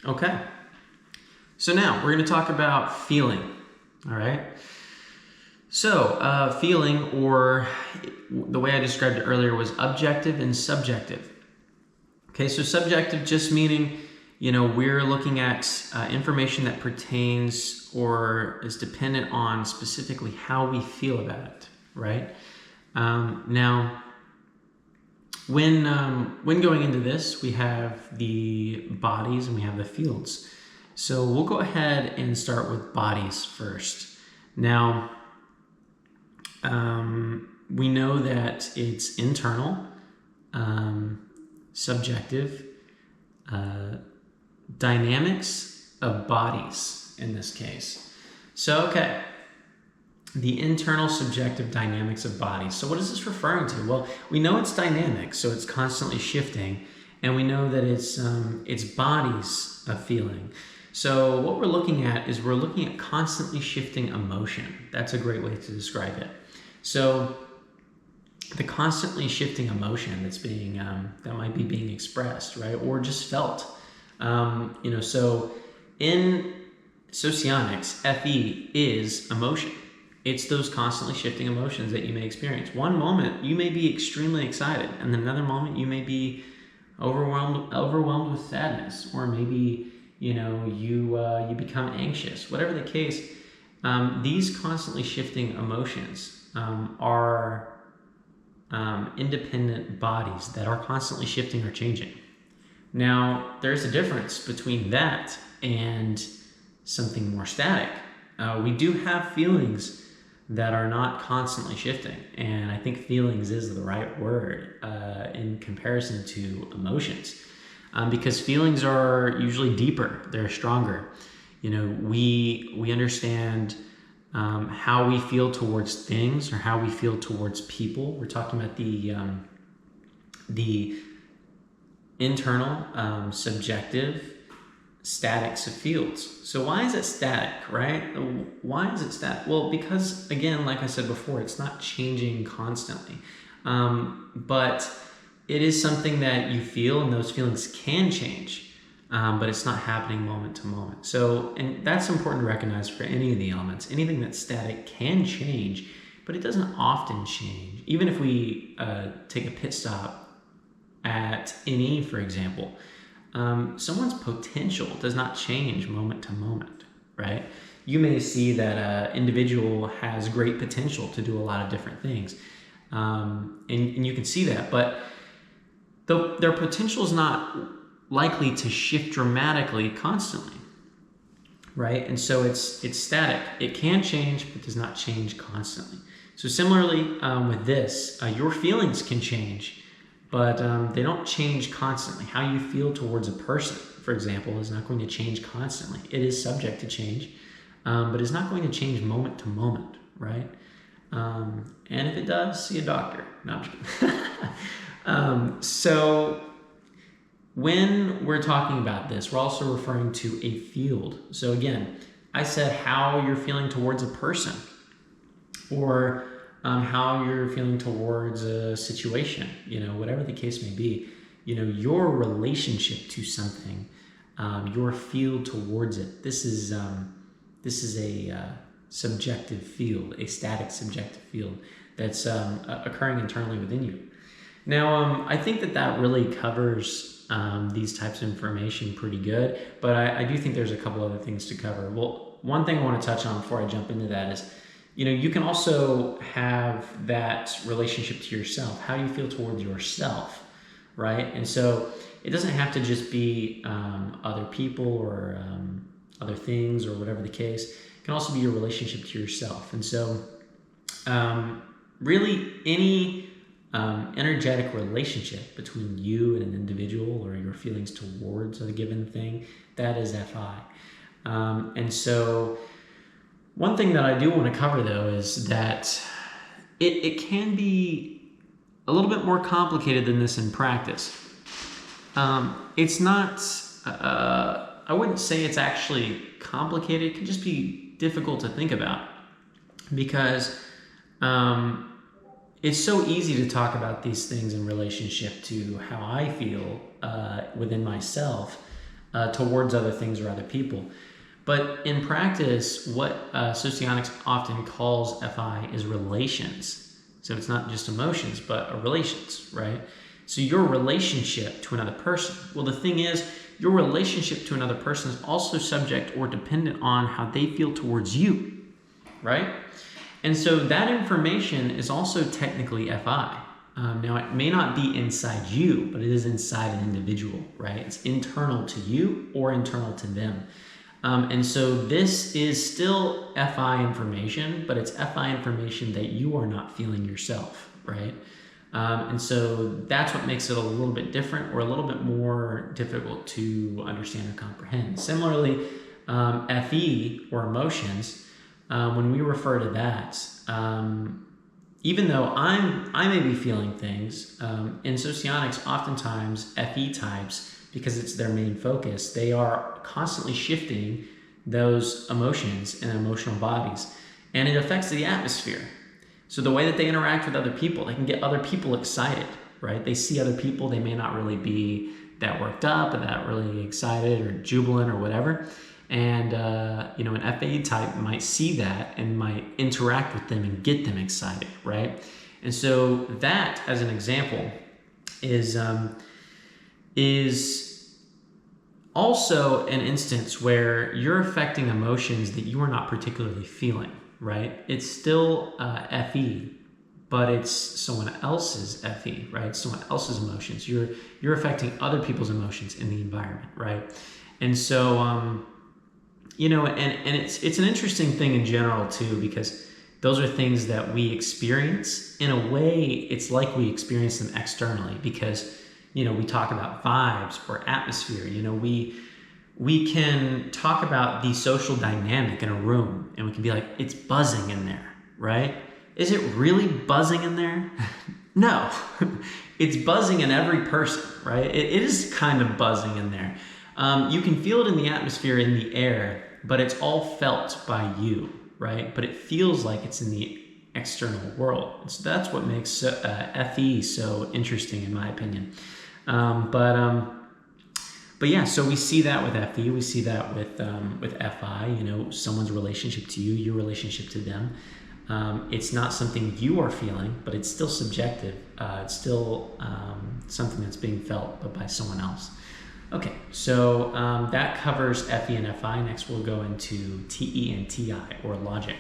Okay. So now we're going to talk about feeling. All right. So feeling, or the way I described it earlier, was objective and subjective. Okay. So subjective just meaning, we're looking at information that pertains or is dependent on specifically how we feel about it, right? Now, when going into this, we have the bodies and we have the fields. So we'll go ahead and start with bodies first. Now, we know that it's internal, subjective, dynamics of bodies in this case. So, okay. The internal subjective dynamics of bodies. So what is this referring to? Well, we know it's dynamic, so it's constantly shifting, and we know that it's bodies of feeling. So what we're looking at is we're looking at constantly shifting emotion. That's a great way to describe it. So the constantly shifting emotion that's being that might be being expressed, right, or just felt. So in Socionics, FE is emotion. It's those constantly shifting emotions that you may experience. One moment, you may be extremely excited, and then another moment, you may be overwhelmed with sadness, or maybe you become anxious. Whatever the case, these constantly shifting emotions are independent bodies that are constantly shifting or changing. Now, there's a difference between that and something more static. We do have feelings that are not constantly shifting, and I think feelings is the right word in comparison to emotions, because feelings are usually deeper, they're stronger. We understand how we feel towards things or how we feel towards people. We're talking about the internal, subjective statics of fields. So why is it static, right? Why is it static? Well, because again, like I said before, it's not changing constantly. But it is something that you feel, and those feelings can change, but it's not happening moment to moment. So, and that's important to recognize for any of the elements. Anything that's static can change, but it doesn't often change. Even if we take a pit stop at NE, for example, someone's potential does not change moment to moment, right? You may see that an individual has great potential to do a lot of different things, and you can see that, but their potential is not likely to shift dramatically constantly, right? And so it's static. It can change, but does not change constantly. So similarly with this, your feelings can change, but they don't change constantly. How you feel towards a person, for example, is not going to change constantly. It is subject to change, but it's not going to change moment to moment, right? And if it does, see a doctor. No, I'm just kidding. So when we're talking about this, we're also referring to a field. So again, I said how you're feeling towards a person, or how you're feeling towards a situation, whatever the case may be, your relationship to something, your feel towards it. This is a subjective field, a static subjective field that's occurring internally within you. Now, I think that really covers these types of information pretty good, but I do think there's a couple other things to cover. Well, one thing I want to touch on before I jump into that is, you can also have that relationship to yourself, how you feel towards yourself, right? And so it doesn't have to just be other people or other things or whatever the case. It can also be your relationship to yourself. And so really any energetic relationship between you and an individual, or your feelings towards a given thing, that is FI. And so one thing that I do want to cover, though, is that it can be a little bit more complicated than this in practice. It's not, I wouldn't say it's actually complicated. It can just be difficult to think about, because it's so easy to talk about these things in relationship to how I feel within myself. towards other things or other people. But in practice, what Socionics often calls FI is relations. So it's not just emotions, but relations, right? So your relationship to another person. Well, the thing is, your relationship to another person is also subject or dependent on how they feel towards you, right? And so that information is also technically FI. Now, it may not be inside you, but it is inside an individual, right? It's internal to you or internal to them. And so this is still FI information, but it's FI information that you are not feeling yourself, right? And so that's what makes it a little bit different or a little bit more difficult to understand or comprehend. Similarly, FE or emotions, when we refer to that, even though I may be feeling things, in Socionics, oftentimes FE types, because it's their main focus, they are constantly shifting those emotions in emotional bodies, and it affects the atmosphere. So the way that they interact with other people, they can get other people excited, right? They see other people, they may not really be that worked up or that really excited or jubilant or whatever. And, an FA type might see that and might interact with them and get them excited, right? And so that, as an example, is also an instance where you're affecting emotions that you are not particularly feeling, right? It's still FE, but it's someone else's FE, right? It's someone else's emotions. You're affecting other people's emotions in the environment, right? And so, and it's an interesting thing in general too, because those are things that we experience. In a way, it's like we experience them externally because, we talk about vibes or atmosphere. We can talk about the social dynamic in a room and we can be like, it's buzzing in there, right? Is it really buzzing in there? No, it's buzzing in every person, right? It is kind of buzzing in there. You can feel it in the atmosphere, in the air, but it's all felt by you, right? But it feels like it's in the external world. And so that's what makes FE so interesting, in my opinion. But yeah, so we see that with FE, we see that with FI, someone's relationship to you, your relationship to them. It's not something you are feeling, but it's still subjective. It's still something that's being felt, but by someone else. Okay, so that covers FE and FI. Next, we'll go into TE and TI, or logic.